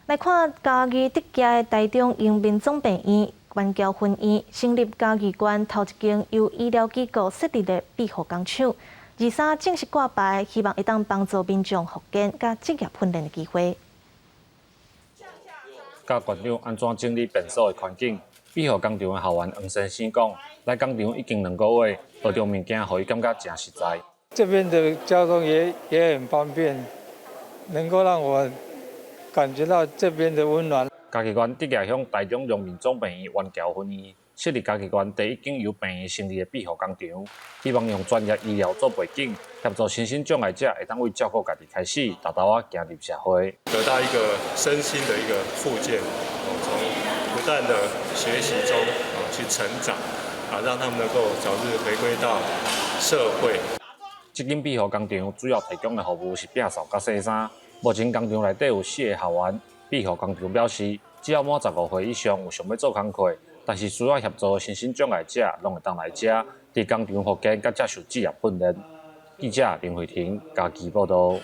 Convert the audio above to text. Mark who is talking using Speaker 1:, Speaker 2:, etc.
Speaker 1: 来看嘉义德家的台中永民总病院关桥分院成立嘉义县头一间由医疗机构设立的庇护工厂，23正式挂牌，希望会当帮助民众复健甲职业训练的机会。
Speaker 2: 甲县长安怎整理便所的环境？庇护工厂的校员黄先生讲，来工厂已经2个月，各种物件让伊感觉真实在。
Speaker 3: 这边的交通也很方便，能够让我感觉到这边的温暖。
Speaker 2: 嘉义县德家乡台中荣民总病院关桥分院设立嘉义县第一间由病院成立的庇护工厂，希望用专业医疗做背景，协助身心障碍者会当为照顾家己开始，大大啊行入社会，
Speaker 4: 得到一个身心的一个复健，从不断的学习中去成长，让他们能够早日回归到社会。
Speaker 2: 这间庇护工厂主要提供的服务是摒扫甲洗衫。目前工厂内底有4个校员。庇护工厂表示，只要满15岁以上有想要做工课，但是需要协助身心障碍者，拢会当来遮，伫工厂复健甲接受职业训练。记者林慧婷，嘉义报道。